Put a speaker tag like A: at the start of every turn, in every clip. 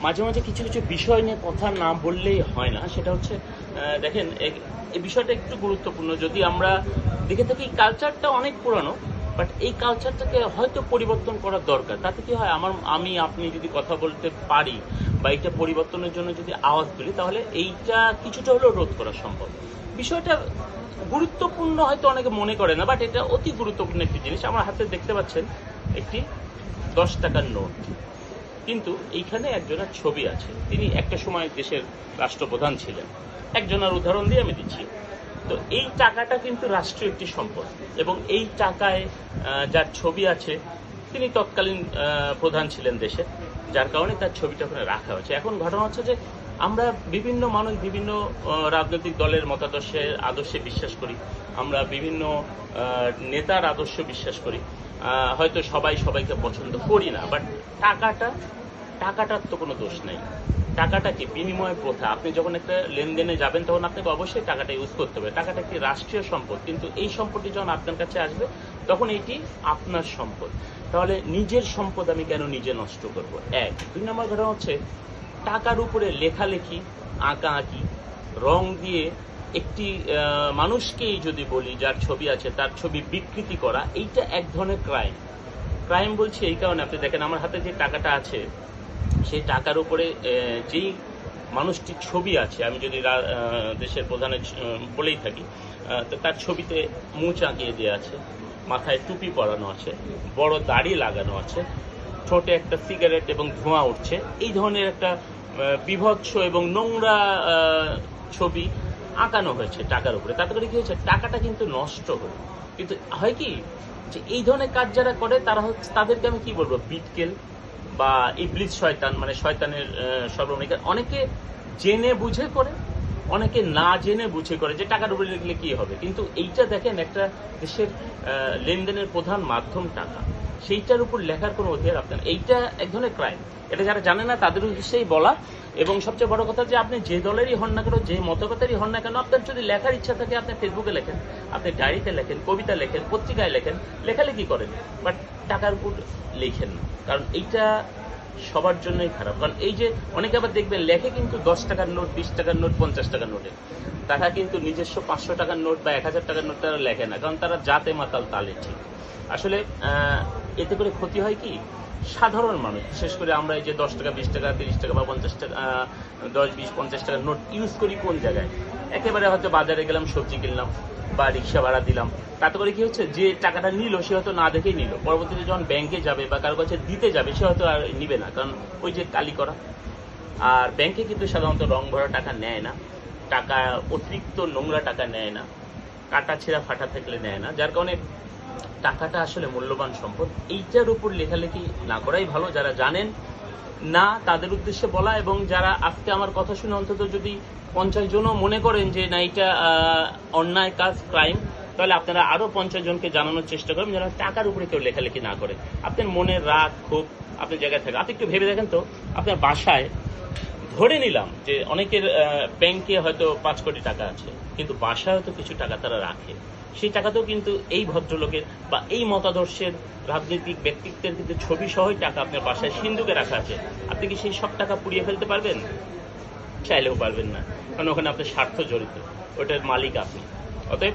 A: মাঝে মাঝে কিছু কিছু বিষয় নিয়ে কথা না বললেই হয় না। সেটা হচ্ছে দেখেন, এই বিষয়টা একটু গুরুত্বপূর্ণ। যদি আমরা দেখে থাকি, কালচারটা অনেক পুরানো, বাট এই কালচারটাকে হয়তো পরিবর্তন করার দরকার। তাতে কি হয়, আমি আপনি যদি কথা বলতে পারি বা এটা পরিবর্তনের জন্য যদি আওয়াজ তুলি, তাহলে এইটা কিছুটা হলেও রোধ করা সম্ভব। বিষয়টা গুরুত্বপূর্ণ হয়তো অনেকে মনে করে না, বাট এটা অতি গুরুত্বপূর্ণ একটি জিনিস। আমার হাতে দেখতে পাচ্ছেন একটি 10 টাকার নোট, কিন্তু এইখানে একজনের ছবি আছে। তিনি একটা সময় দেশের রাষ্ট্রপ্রধান ছিলেন। একজনের উদাহরণ দিয়ে আমি দিচ্ছি। তো এই টাকাটা কিন্তু রাষ্ট্রীয় একটি সম্পদ, এবং এই টাকায় যার ছবি আছে তিনি তৎকালীন প্রধান ছিলেন দেশের, যার কারণে তার ছবিটা ওখানে রাখা হয়েছে। এখন ঘটনা হচ্ছে যে আমরা বিভিন্ন মানুষ বিভিন্ন রাজনৈতিক দলের আদর্শে বিশ্বাস করি, আমরা বিভিন্ন নেতার আদর্শ বিশ্বাস করি। হয়তো সবাই সবাইকে পছন্দ করি না, বাট টাকাটার তো কোনো দোষ নেই। টাকাটা কি বিনিময় প্রথা। আপনি যখন একটা লেনদেনে যাবেন, তখন আপনাকে অবশ্যই টাকাটা ইউজ করতে হবে। টাকাটা একটি রাষ্ট্রীয় সম্পদ, কিন্তু এই সম্পদটি যখন আপনার কাছে আসবে, তখন এটি আপনার সম্পদ। তাহলে নিজের সম্পদ আমি কেন নিজে নষ্ট করব? এক। 2 নম্বর ঘটনা হচ্ছে, টাকার উপরে লেখালেখি, আঁকাআঁকি, রং দিয়ে একটি মানুষকেই যদি বলি যার ছবি আছে তার ছবি বিকৃতি করা, এইটা এক ধরনের ক্রাইম বলছি এই কারণে। আপনি দেখেন আমার হাতে যে টাকাটা আছে, সেই টাকার উপরে যেই মানুষটির ছবি আছে, আমি যদি দেশের প্রধানের বলেই থাকি, তো তার ছবিতে মুখ আঁকিয়ে দেওয়া আছে, মাথায় টুপি পরানো আছে, বড় দাড়ি লাগানো আছে, ঠোঁটে একটা সিগারেট এবং ধোঁয়া উঠছে, এই ধরনের একটা বিভৎস এবং নোংরা ছবি আঁকানো হয়েছে টাকার উপরে। তাতে করে কি হয়েছে, টাকাটা কিন্তু নষ্ট হলো। কিন্তু হয় কি, যে এই ধরনের কাজ যারা করে তারা হচ্ছে, তাদেরকে আমি কি বলবো, বিটকেল বা ইবলিস শয়তান, মানে শয়তানের সর্বনাশ। অনেকে জেনে বুঝে করে, অনেকে না জেনে বুঝে করে যে টাকার উপরে লিখলে কি হবে। কিন্তু এইটা দেখেন, একটা দেশের লেনদেনের প্রধান মাধ্যম টাকা, সেইটার উপর লেখার কোনো অধিকার আপনার। এইটা এক ধরনের ক্রাইম। এটা যারা জানে না তাদের উদ্দেশ্যেই বলা। এবং সবচেয়ে বড় কথা, যে আপনি যে দলেরই হন না কেন, যে মতগতেরই হন না কেন, আপনার যদি লেখার ইচ্ছা থাকে, আপনি ফেসবুকে লেখেন, আপনি ডায়েরিতে লেখেন, কবিতা লেখেন, পত্রিকায় লেখেন, লেখালেখি করেন, বাট টাকার উপর লেখেন না। কারণ এইটা সবার জন্যই খারাপ। কারণ এই যে অনেকে আবার দেখবেন লেখে কিন্তু 10 টাকার নোট, 20 টাকার নোট, 50 টাকার নোটে। তারা কিন্তু নিজস্ব 500 টাকার নোট বা 1000 টাকার নোট তারা লেখে না, কারণ তারা জাতে মাতাল তালে ঠিক। আসলে এতে করে ক্ষতি হয় কি, সাধারণ মানুষ, বিশেষ করে আমরা এই যে 10 টাকা, 20 টাকা, 30 টাকা বা 50 টাকা, 10, 20, 50 টাকার নোট ইউজ করি কোন জায়গায়? একেবারে হয়তো বাজারে গেলাম, সবজি কিনলাম বা রিক্সা ভাড়া দিলাম। তাতে করে কি হচ্ছে, যে টাকাটা নিল সে হয়তো না দেখেই নিল, পরবর্তীতে যখন ব্যাংকে যাবে বা কারো কাছে দিতে যাবে, সে হয়তো আর নিবে না, কারণ ওই যে কালি করা। আর ব্যাংকে কিন্তু সাধারণত রং ভরা টাকা নেয় না, টাকা অতিরিক্ত নোংরা টাকা নেয় না, কাটা ছেঁড়া ফাটা থাকলে নেয় না, যার কারণে টাকাটা আসলে মূল্যবান সম্পদ। এইটার উপর লেখালেখি না করাই ভালো। যারা জানেন না তাদের উদ্দেশ্যে বলা, এবং যারা আজকে আমার কথা শুনে অন্তত যদি 50 জনও মনে করেন যে না, এটা অন্যায় কাজ, ক্রাইম, তাহলে আপনারা আরো 50 জনকে জানানোর চেষ্টা করেন যেন টাকার উপরে কেউ লেখালেখি না করে। আপনার মনের রাগ ক্ষোভ আপনার জায়গায় থাকে। আপনি একটু ভেবে দেখেন তো, আপনার বাসায়, ধরে নিলাম যে অনেকের ব্যাংকে হয়তো 5 কোটি টাকা আছে, কিন্তু বাসায় হয়তো কিছু টাকা তারা রাখে। সেই টাকাতেও কিন্তু এই ভদ্রলোকের বা এই মতাদর্শের রাজনৈতিক ব্যক্তিত্বের কিন্তু ছবি সহই টাকা আপনার বাসায় সিন্ধুকে রাখা আছে। আপনি কি সেই সব টাকা পুড়িয়ে ফেলতে পারবেন? চাইলেও পারবেন না, কারণ ওখানে আপনার স্বার্থ জড়িত, ওটার মালিক আপনি। অতএব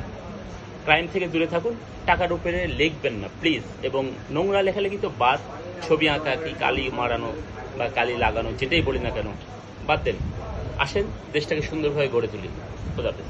A: ক্রাইম থেকে দূরে থাকুন, টাকার উপরে লিখবেন না প্লিজ। এবং নোংরা লেখালেখি তো বাদ, ছবি আঁকা কি, কালি মারানো বা কালি লাগানো, যেটাই বলি না কেন, বাদ দেন। আসেন দেশটাকে সুন্দরভাবে গড়ে তুলি। খোদা হাফেজ।